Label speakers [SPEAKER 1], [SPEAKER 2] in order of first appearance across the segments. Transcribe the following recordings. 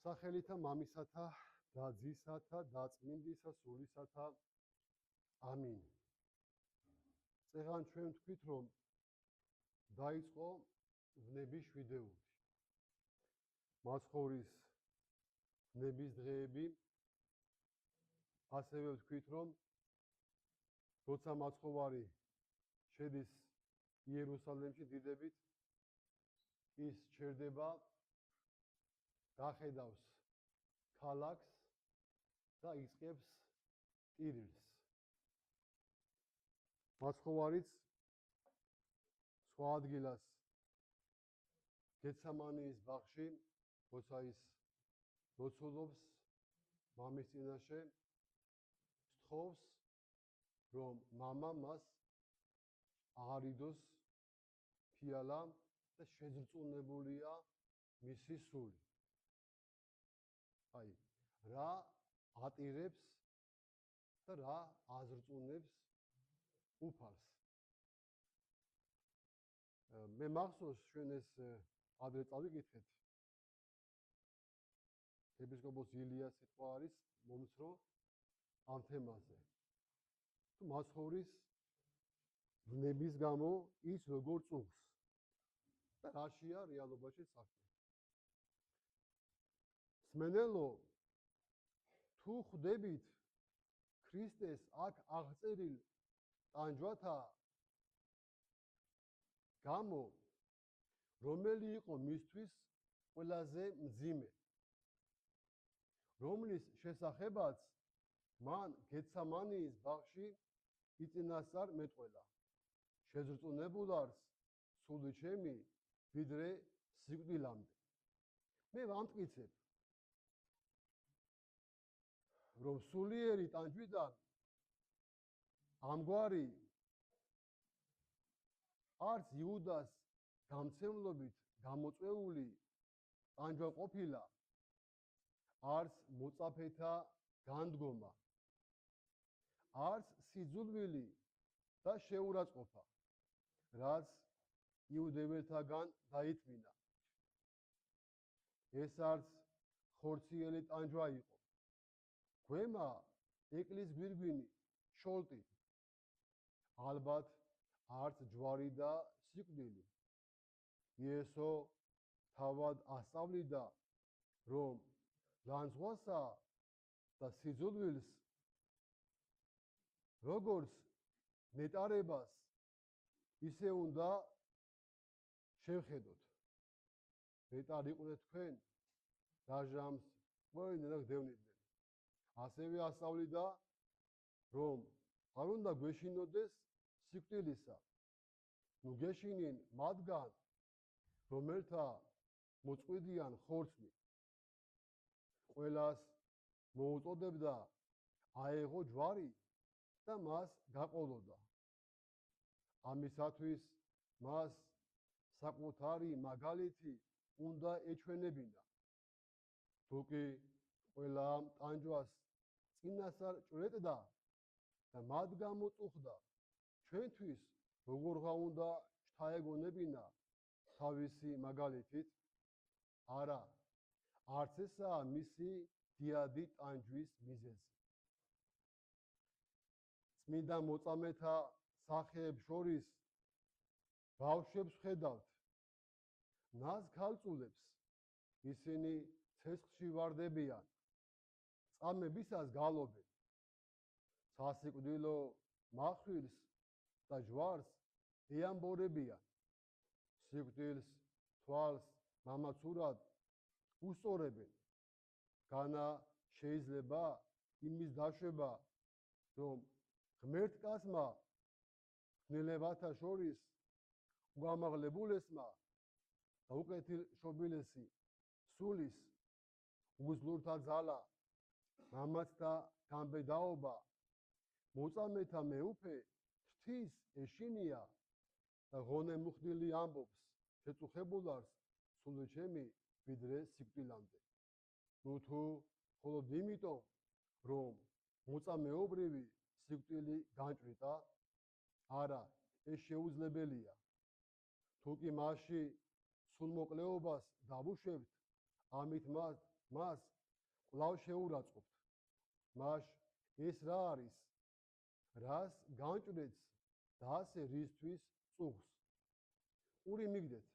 [SPEAKER 1] სახელითა მამისათა და ძისათა და წმინდისა სულისათა ამინ. წეღან ჩვენ თქვით, რომ დაიწყო ვნების შვიდეული. მაცხოვრის ვნების დღეები. ასევე ვთქვით, რომ როცა მაცხოვარი შედის იერუსალიმში დიდებით, ის ჩერდება, გახედავს ქალაქს და იწყებს ტირილს. მაცხოვარიც სხვა ადგილას გეცემანიის ბაღში, როცა ის ლოცულობს მამის წინაშე, სთხოვს, რომ მამა მას აღარ იდოს ფიალა და შეზრწუნებულია მისი სული. აი, რა ატირებს და რა აზრწუნებს უფალს. მე მახსოვს ჩვენ ეს ადრე წავიკითხეთ. ეპისკოპოს ილიას სიტყვა არის მომცრო ამ თემაზე. თუ მაცხოვრის ვნების გამო ის როგორ წუხს და რაშია რეალობაში საქმე. სმენელო, თუ ხვდებით ქრისტეს აქ აღწერილ ტანჯვათა გამო, რომელი იყო მისთვის ყველაზე მძიმე, რომლის შესახებაც მან გეცემანიის ბაღში იწინასწარ მეტყველა. შეზრწუნებულარს სული ჩემი ვიდრე სიკვდილამდე. მე ვამტკიცებ, რომ სულიერი ტანჯვიდან ამგვარი არც იუდას გამცემლობით გამოწვეული ტანჯვა ყოფილა, არც მოწაფეთა განდგომა, არც სიძულვილი და შეურაცხყოფა, რაც იუდეველთაგან დაითმინა. ეს არც ხორციელი ტანჯვა იყო. გვემა ეკლის გვირგვინი, შოლტი. ალბათ არც ჯვარი და სიკვდილი. იესო თავად ასწავლიდა, რომ ლანძღვასა და სიძულვილს როგორც ნეტარებას ისე უნდა შევხედოთ. ნეტარ იყვნენ თქვენ, დაჟამს ყველანი და გდევნიდნენ. ასევე ასწავლიდა, რომ არ უნდა გვეშინოდეს სიკვდილისა. ნუ გეშინინ მათგან, რომელთა მოწყვდიან ხორცნი. ყველას მოუწოდებდა აეღო ჯვარი და მას გაყოლოდა. ამისათვის მას საკუთარი მაგალითი უნდა ეჩვენებინა. თუ კი ყველა ამ ტანჯვას წინასწარ ჭრეტდა და მათ გამოწუხდა, ჩვენთვის როგორ უნდა ჩაეგონებინა თავისი მაგალითით? არა, არც ესაა მისი დიადი ტანჯვის მიზეზი. წმინდა მოწამეთა სახეებს შორის ბავშვებს ვხედავთ, ნაზ ქალწულებს, ისინი ცეცხლში ვარდებიან, წამებისას გალობენ. სასიკვდილო მახვილს და ჯვარს ეამბორებიან. სიკვდილს, თვალს მამაცურად უსწორებენ. განა შეიძლება იმის დაშვება, რომ ღმერთ კაცმა გნელებათა შორის უამაღლებულესმა და უკეთილშობილესი სულის უძლურთა ძალა, მამაცთა გამბედაობა, მოწამეთა მეუფე ღვთის ეშინია და ღონე მუხდილი ამბობს, შეწუხებულარს სული ჩემი ვიდრე სიკვდილამდე. ნუ თუ მხოლოდ იმიტომ, რომ მოწამეობრივი სიკვდილი განჭვრიტა, არა, ეს შეუძლებელია. თუ კი მასში სულმოკლეობას დავუშვებთ, ამით მათ მას კვლავ შეურაცხყოფთ. მას ეს რა არის, რას განჭვრეთს და ასე რისთვის წუხს. ყური მიგდეთ.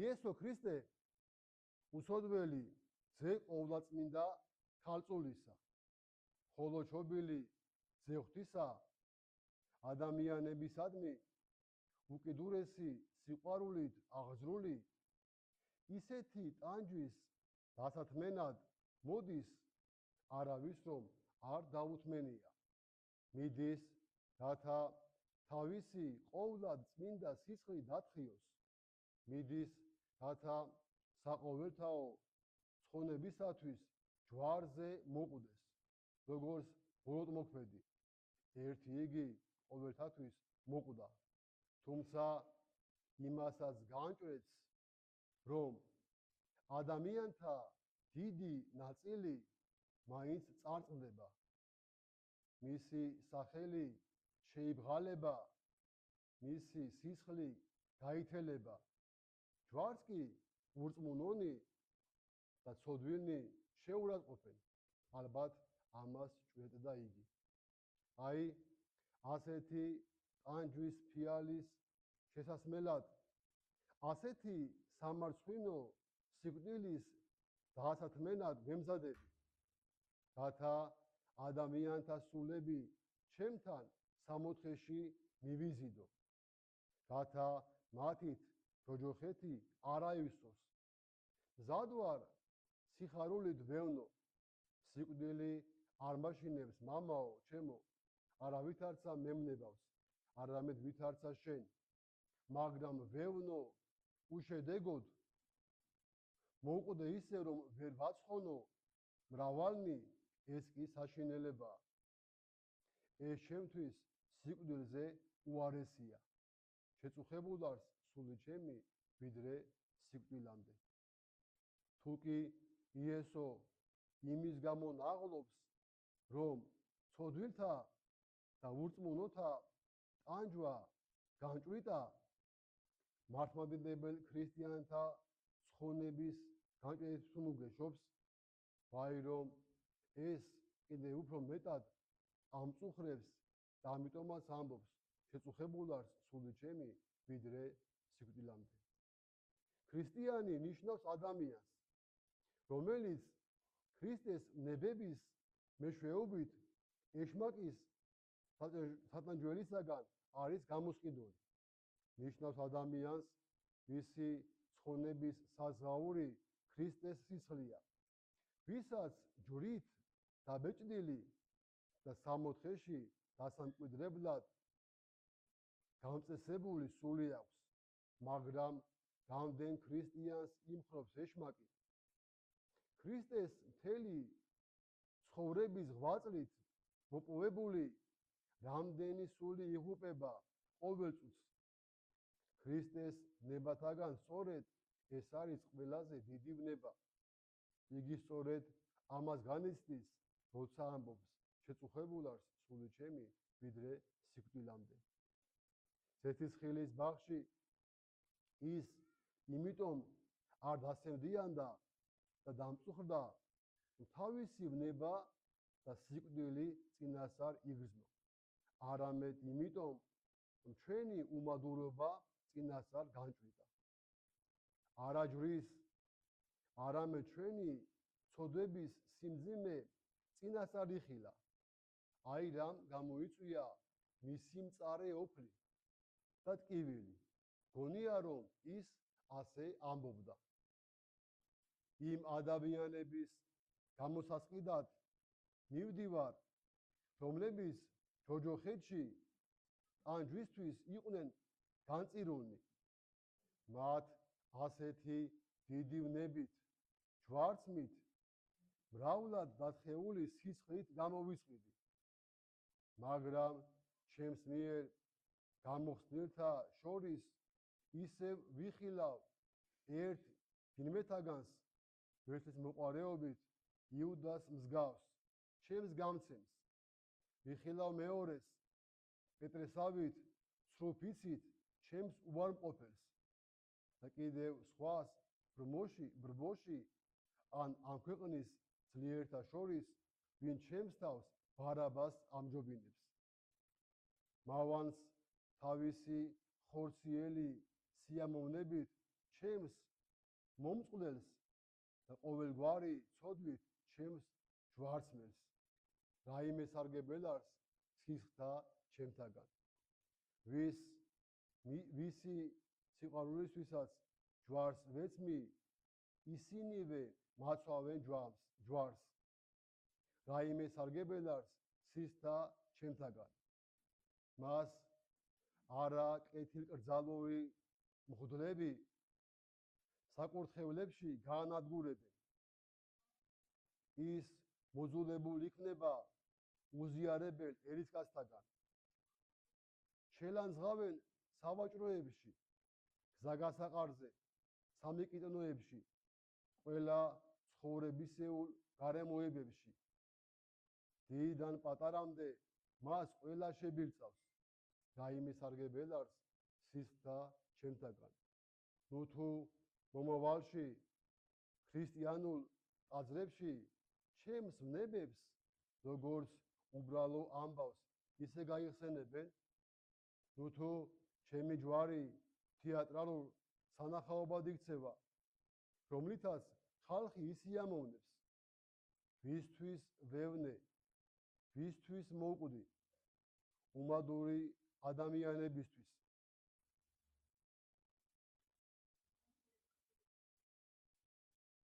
[SPEAKER 1] იესო ქრისტე უსოდველი ძე ყოვლადწმინდა ქალწულისა, ხოლო ჩობილი ძე ღვთისა ადამიანებისადმი უკიდურესი სიყვარულით აღძრული ისეთი ტანჯვის დასათმენად მოდის, არავის რომ არ დაუთმენია. მიდის, რათა თავისი ყოვლადწმინდა სისხლი დათხიოს. მიდის, რათა საყოველთაო ცხონებისათვის ჯვარზე მოკვდეს, როგორც ბოროტმოქმედი. ერთი იგი ყოველთათვის მოკვდა, თუმცა იმასაც განჭვრეთს, რომ ადამიანთა დიდი ნაწილი მაინც წარწყდება. მისი სახელი შეიბღალება, მისი სისხლი გაითელება. ჯვარს კი ურწმუნონი და ცოდვილნი შეურაცხყოფენ. ალბათ ამას ჭვრეტდა იგი. აი, ასეთი ტანჯვის ფიალის შესასმელად, ასეთი სამარცხვინო სიკვდილის დასათმენად მემზადები, რათა ადამიანთა სულები ჩემთან სამოთხეში მივიზიდო, რათა მათით ჯოჯოხეთი არ აივსოს. მზად ვარ სიხარულით ვევნო, სიკვდილი არ მაშინებს მამაო ჩემო, არა ვითარცა მემნებავს, არამედ ვითარცა შენ, მაგრამ ვევნო უშედეგოდ მოვკვდე ისე რომ ვერ ვაცხონო მრავალნი, ეს კი საშინელებაა. ეს ჩემთვის სიკვდილზე უარესია. შეწუხებულარს სული ჩემი ვიდრე სიკვდილამდე. თუ კი იესო იმის გამო ნაღლობს, რომ ცოდვილთა და ურწმუნოთა ტანჯვა განჭვრიტა, მართლმადიდებელ ქრისტიანთა ცხონების განჭრით თუ მოგეშობს, ვაი რომ ეს კიდევ უფრო მეტად ამწუხრებს და ამიტომაც ამბობს, შეწუხებულარს სული ჩემი ვიდრე სიკვდილამდე. ქრისტიანი ნიშნავს ადამიანს, რომელიც ქრისტეს ნებების მეშვეობით ეშმაკის სატანჯველისაგან არის გამოსყიდული. ნიშნავს ადამიანს, ვისი ცხონების საზღაური ქრისტეს სისხლია, ვისაც ჯვრით დაბეჭდილი და სამოთხეში დასამკვიდრებლად გამწესებული სული აქვს, მაგრამ რამდენ ქრისტიანს იმხრობს ეშმაკი. ქრისტეს მთელი ცხოვრების ღვაწლით მოპოვებული რამდენი სული იღუპება ყოველ წუთს. ქრისტეს ნებათაგან სწორედ ეს არის ყველაზე დიდი ვნება. იგი სწორედ ამას განიცდის, როცა ამბობს, შეწუხებულარს სული ჩემი ვიდრე სიკვდილამდე. ცეცხლის ბაღში ის იმიტომ არ დასემდიანდა და დამწუხრდა, თავისი ვნება და სიკვდილი წინასწარ იგრძნო. არამედ იმიტომ, რომ ჩვენი უმადურობა წინასწარ განჭვრიტა. არა ჯვრის, არამედ ჩვენი ცოდვების სიმძიმე წინასწარ იხილა. აი რამ გამოიწვია მისი მწარე ოფლი და ტკივილი. გონია რომ ის ასე ამბობდა. იმ ადამიანების გამოსასყიდად მივდივარ, რომლებიც ჯოჯოხეთში ტანჯვისთვის იყვნენ განწირულნი. მათ ასეთი დიდი ვნებით, ჯვარცმით, მრავლად დათხეული სისხლით გამოვისყიდი. მაგრამ ჩემს მიერ გამოხსნილთა შორის ისევ ვიხილავ ერთ გინმეთაგანს, ვერთის მოყვარეობით იუდას მსგავს, ჩემს გამცემს. ვიხილავ მეორეს, პეტრესავით, სრუფიცით, ჩემს უარმყოფელს და კიდევ სხვას ბრბოში ამ ქვეყნის ძლიერთა შორის, ვინ ჩემს თავს ბარაბას ამჯობინებს. მავანს თავისი ხორციელი სიამოვნებით ჩემს მომწყვლელს და ყოველგვარი ცოდვით ჩემს ჯვარცმელს. რაიმე სარგებელარს სისხლთა ჩემთაგან. ვისი სიყვარულისთვისაც ჯვარს ვეცმი, ისინივე მაცვავენ ჯვარს. რაიმე სარგებელარს სისხლთა ჩემთაგან. მას არა კეთილკრძალული მღვდლები საკურთხევლებში გაანადგურებენ. ის მოძულებულ იქნება უზიარებელ ერისკაცთაგან. შელანძღავენ სავაჭროებში, გზაგასაყარზე, სამიკიტნოებში, ყველა ცხოვრებისეულ გარემოებებში. დიდიდან პატარამდე მას ყველა შებირწავს. რაიმე სარგებელარს სისხლთა ჩემთაგან. ნუ თუ მომავალში ქრისტიანულ ტაძრებში ჩემს ვნებებს როგორც უბრალო ამბავს ისე გაიხსენებენ, ნუ თუ ჩემი ჯვარი თეატრალურ სანახაობად იქცევა, რომლითაც ხალხი ისიამოვნებს, ვისთვის ვევნე, ვისთვის მოვკვდი, უმადური ადამიანებისთვის.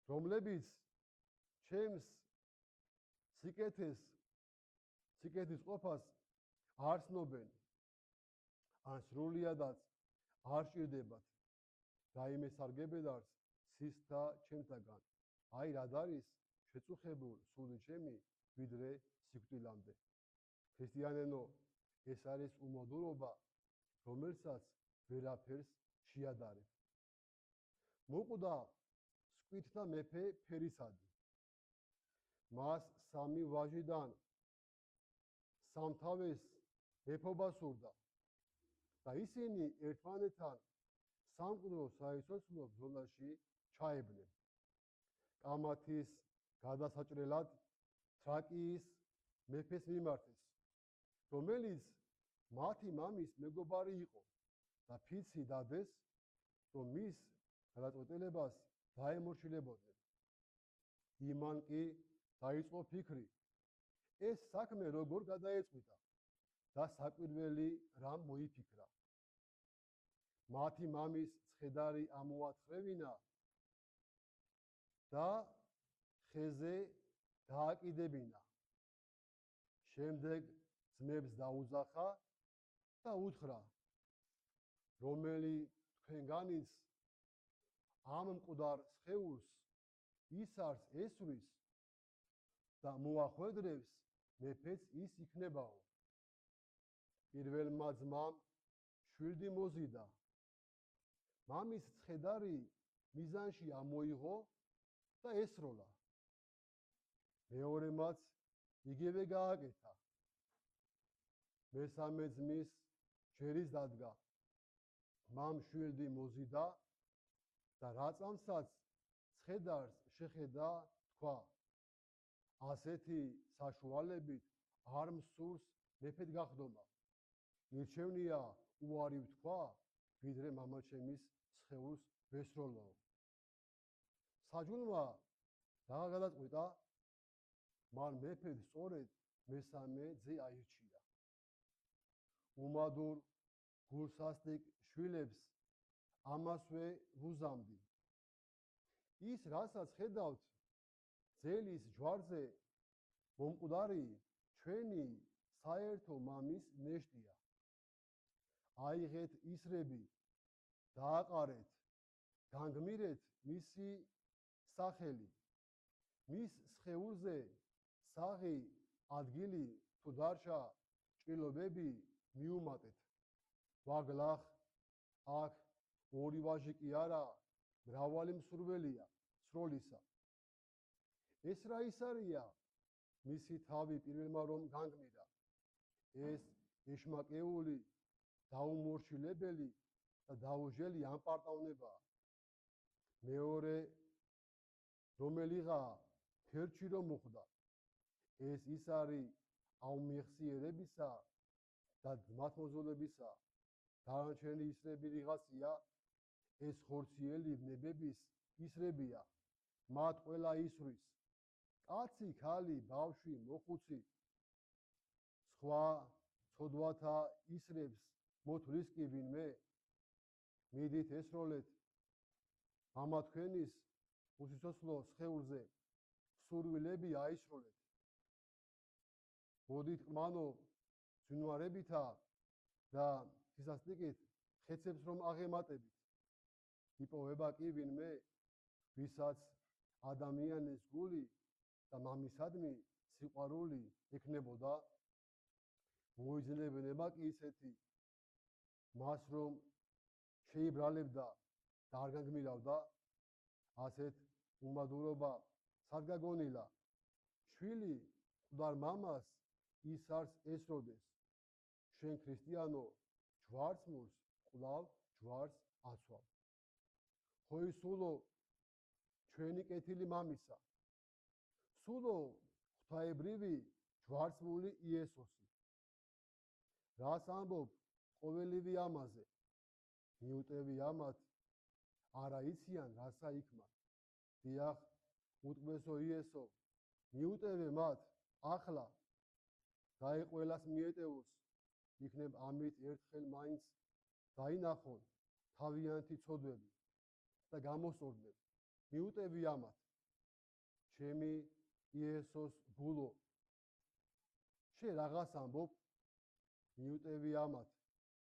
[SPEAKER 1] რომლებიც ჩემს სიკეთის ყოფას არ ცნობენ, ან სრულიადაც არ სჭირდებათ რაიმე სარგებელარს სისხლთა ჩემთაგან. აი რად არის შეწუხებულ სული ჩემი ვიდრე სიკვდილამდე. ქრისტიანენო, ეს არის უმადურობა, რომელსაც ვერაფერს შეადარებ. მოკვდა სკვითთა მეფე ფერისადი. მას სამი ვაჟიდან სამთავეს მეფობა სურდა და ისინი ერთმანეთთან სამკვდრო საისოცხლო ბრძოლაში ჩაებნენ. კამათის გადასაჭრელად თრაკიის მეფეს მიმართეს, რომელიც მათი მამის მეგობარი იყო და ფიცი დადეს, რომ მის გადაწყვეტილებას დაემორჩილებოდნენ. იმან კი დაიწყო ფიქრი, ეს საქმე როგორ გადაეწყვიტა და საკვირველი რამ მოიფიქრა. მათი მამის ცხედარი ამოათხრევინა და ხეზე დააკიდებინა. შემდეგ ძმებს დაუძახა და უთხრა, რომელი თქვენგანიც ამ მკვდარ სხეულს ისარს ესვრის და მოახვედრებს, მეფეც ის იქნებაო. პირველმა ძმამ შვილდი მოზიდა. მამის ცხედარი მიზანში ამოიღო და ესროლა. მეორემაც იგივე გააკეთა. მესამე ძმის ჯერის დადგა. მამ შვილდი მოზიდა და რაწამსაც ცხედარს შეხედა, თქვა, ასეთი საშუალებით არ მსურს მეფედ გახდომა. მირჩევნია უარი ვთქვა, ვიდრე მამაჩემის სხეულს ვესროლაო. საჯუნმა რა გადაწყვიტა? მან მეფედ სწორედ მესამე ძე აირჩია. უმადურ გულსასტიკ შვილებს ამასვე ვუზამდი. ის, რასაც ხედავთ ძელის ჯვარზე მომკვდარი ჩვენი საერთო მამის ნეშტია. აიღეთ ისრები, დააყარეთ, განგმირეთ მისი სახელი. მის სხეულზე საღი ადგილი თუ დარჩა, ჭრილობები მიუმატეთ. ვაგლახ, აქ ორი ვაჟი კი არა, მრავალი მსურველია სროლისა. ეს რა ის არია? მისი თავი პირველმა რომ განგმირა. ეს ეშმაკეული, დაუმორჩილებელი და დაუჟელი ამპარტავნებაა. მეორე რომელიღა თერჩი რომ მოხვდა, ეს ის არის აუმეხსიერებისა და მათმოძოლებისა, დანარჩენი ისრები რიღაცია, ეს ხორციელი ვნებების ისრებია, მათ ყველა ისვრის, კაცი, ქალი, ბავშვი, მოხუცი, სხვა ცოდვათა ისრებს მოთვლის კი ვინმე, მიდით ესროლეთ მამა თქვენის უსიცოცხლო სხეულზე სურვილები აისროლეთ. მოდით ყმანო ძინვარებითა და სისასტიკით ხეცებს რომ აღემატებით. იპოვება კი ვინმე, ვისაც ადამიანის გული და მამისადმი სიყვარული ექნებოდა. მოიძნებნება კი ისეთი, მას რომ შეიბრალებდა და არ განგმირავდა, ასეთ უმადურობა სად გაგონილა? შვილი მკვდარ მამას ისარს ესროდეს. შენ ქრისტიანო ჯვარცმულს კვლავ ჯვარს აცვალ. ხოი სულო ჩვენი კეთილი მამისა, სულო ღვთაებრივი ჯვარცმული იესოსი. რას ამბობ ყოველივე ამაზე? მიუტევი ამათ, არა იციან რასა იქმათ. დიახ, უტყვესო იესო, მიუტევე მათ ახლა, დაი ყველას მიეტევოს, იქნებ ამით ერთხელ მაინც დაინახონ თავიანთი ცოდვები და გამოსწორდნენ. მიუტევი ამათ, ჩემი იესოს გულო, შე რაღაც ამბობ? მიუტევი ამათ,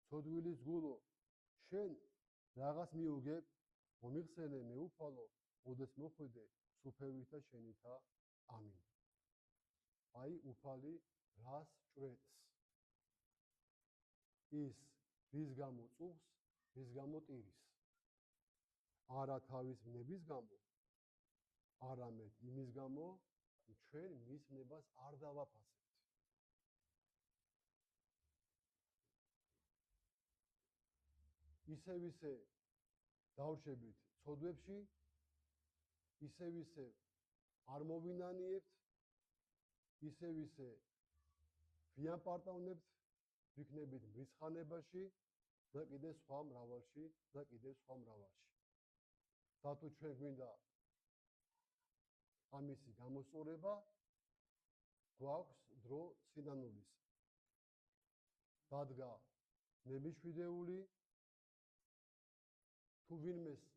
[SPEAKER 1] ცოდვილის გულო, შენ რაღაც მიუგებ? მომიხსენე მეუფალო, ოდეს მოხვიდე სუფევითა შენითა. ამინ. აი უფალი რას ჭრեց? ის რის გამო წუხს, რის გამო ტირის? არა თავის ვნების გამო, არამედ იმის გამო, ჩვენ მის ვნებას არ დავაფასებთ. ისევ დავრჩებით ცოდვებში, ისევ არ მოვინანიებთ, ისევ ვიამპარტავნებთ, ვიქნებით მრისხანებაში და კიდევ სხვა მრავალში. და თუ ჩვენ გვინდა ამისი გამოსწორება, გვაქვს დრო სინანულის. დადგა ნებიშვიდეული, თუ ვინმეს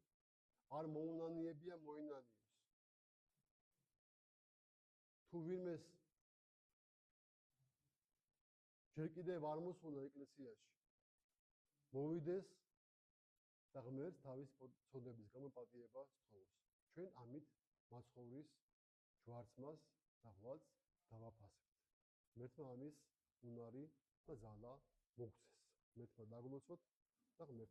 [SPEAKER 1] არ მოუნანიებია, მოინანიოს. თუ ვინმეს ჯერ კიდევ არ მოსულა ეკლესიაში, მოვიდეს და ღმერთს თავის ცოდვების გამო პატიება სთხოვოს. ჩვენ ამით მაცხოვრის ჯვარცმას და ღვალს დავაფასებთ. ღმერთმა ამის უნარი და ძალა მოგცეს. ღმერთმა დაგლოცოთ და ღმერთმა